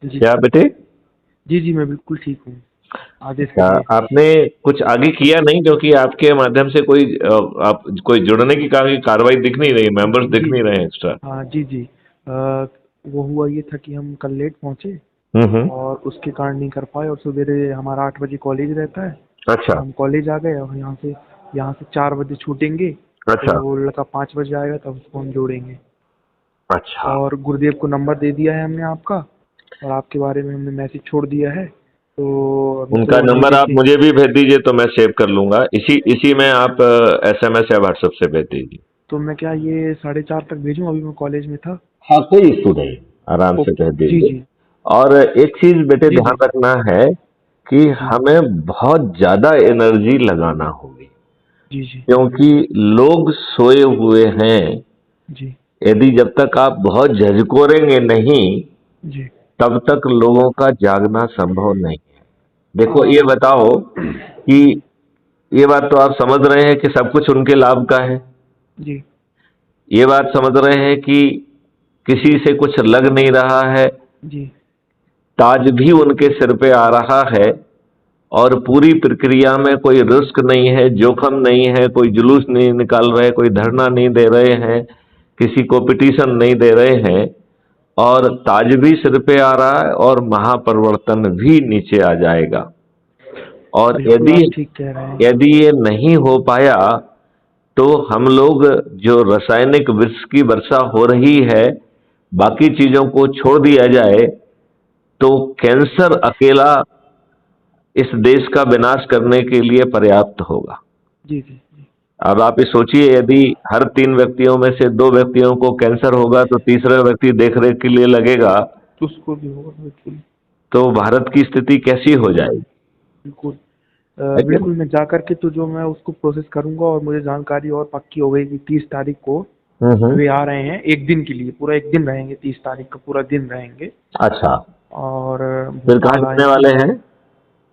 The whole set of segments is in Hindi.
जी। क्या बेटे? जी, जी, मैं बिल्कुल ठीक हूँ। आदेश क्या करिए। आपने कुछ आगे किया नहीं, क्योंकि आपके माध्यम से कोई आप कोई जुड़ने की कार्रवाई दिख नहीं रही, मेंबर्स दिख जी, नहीं रहे एक्स्ट्रा। हाँ, जी, जी। वो हुआ ये था कि हम कल लेट पहुँचे हम्म। और उसके कारण नहीं कर पाए, और सवेरे हमारा 8 बजे कॉलेज रहता है, अच्छा। तो हम कॉलेज आ गए और यहाँ से 4 बजे छूटेंगे, तो अच्छा। वो लड़का 5 बजे आएगा तब उसको हम जोड़ेंगे। अच्छा। और गुरुदेव को नंबर दे दिया है हमने आपका, और आपके बारे में हमने मैसेज छोड़ दिया है, तो अभी उनका तो नहीं नंबर आप देखे। मुझे भी भेज दीजिए तो मैं सेव कर लूंगा, इसी इसी में आप एसएमएस या व्हाट्सएप से भेज दीजिए। तो मैं क्या ये 4:30 तक भेजूँ? अभी मैं कॉलेज में था। हाँ, कोई इशू नहीं, आराम से ओके, भेज जी, दीजिए। जी। और एक चीज बेटे जी, ध्यान जी। रखना है कि जी, हमें बहुत ज्यादा एनर्जी लगाना होगी, जी, जी। क्योंकि लोग सोए हुए हैं। जी, यदि जब तक आप बहुत झकझोरेंगे नहीं, जी। तब तक लोगों का जागना संभव नहीं है। देखो ये हाँ। बताओ कि जी, ये बात तो आप समझ रहे हैं कि सब कुछ उनके लाभ का है। जी, ये बात समझ रहे हैं कि किसी से कुछ लग नहीं रहा है, जी। ताज भी उनके सिर पे आ रहा है, और पूरी प्रक्रिया में कोई रिस्क नहीं है, जोखिम नहीं है, कोई जुलूस नहीं निकाल रहे, कोई धरना नहीं दे रहे हैं, किसी को पिटीशन नहीं दे रहे हैं, और ताज भी सिर पे आ रहा है और महापरिवर्तन भी नीचे आ जाएगा। और बिल्कुल यदि आप ठीक कह रहे हैं। यदि ये नहीं हो पाया, तो हम लोग जो रासायनिक विष की वर्षा हो रही है, बाकी चीजों को छोड़ दिया जाए तो कैंसर अकेला इस देश का विनाश करने के लिए पर्याप्त होगा। जी, जी, जी। अब आप ये सोचिए, यदि हर 3 व्यक्तियों में से 2 व्यक्तियों को कैंसर होगा तो तीसरा व्यक्ति देखरेख के लिए लगेगा, उसको भी होगा बिल्कुल। तो भारत की स्थिति कैसी हो जाएगी? बिल्कुल। है कि नहीं? बिल्कुल मैं जा कर के तो जो मैं उसको प्रोसेस करूँगा, और मुझे जानकारी और पक्की हो गई कि 30 तारीख को हम्म। वे आ रहे हैं, 1 दिन के लिए, पूरा 1 दिन रहेंगे, 30 तारीख का पूरा दिन रहेंगे, अच्छा। और फिर कहाँ भोपाल जाने आएँगे। वाले हैं?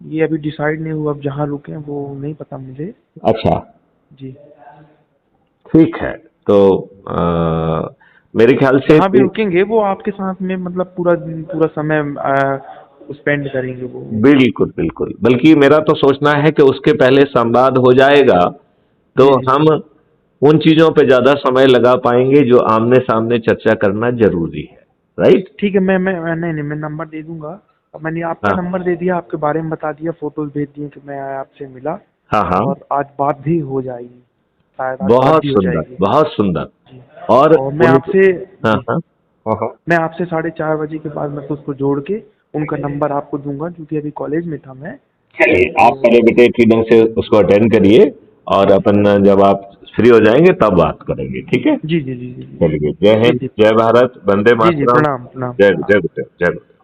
ये अभी डिसाइड नहीं हुआ, अब जहाँ रुकें वो नहीं पता मुझे। अच्छा। जी। ठीक है। तो मेरे ख्याल से जहाँ भी रुकेंगे वो आपके साथ में, मतलब पूरा दिन, पूरा समय स्पेंड करेंगे वो। बिल्कुल बिल्कुल, बल्कि मेरा तो सोचना है कि उसके पहले संवाद हो जाएगा तो जी, जी। हम उन चीजों पे ज्यादा समय लगा पाएंगे जो आमने सामने चर्चा करना जरूरी है। राइट। ठीक है, नहीं, नहीं, मैं नंबर दे दूँगा। और मैंने आपका हाँ नंबर दे दिया, आपके बारे में बता दिया, फ़ोटोज़ भेज दिए कि मैं आपसे मिला, हाँ हाँ। और आज बात भी हो जाएगी। शायद आज बात बहुत भी हो सुंदर, जाएगी। बहुत सुंदर। जी। और और मैं उन आपसे हाँ जी, हाँ हाँ हाँ। मैं आपसे 4:30 बजे के बाद मैं तो उसको जोड़ के उनका नंबर आपको दूँगा, क्योंकि अभी कॉलेज में था मैं। चलिए, आप तो पहले बेटे ठीक ढंग से उसको अटेंड करिए, और अपन जब आप फ्री हो जाएंगे तब बात करेंगे, ठीक है? जी, जी, जी, जी, जी। चलिए, जय जी, हिंद, जी। जय भारत, वंदे जी, जी, मातरम। प्रणाम, प्रणाम, जय प्रणाम। जय गुरुदेव, जय गुरुदेव।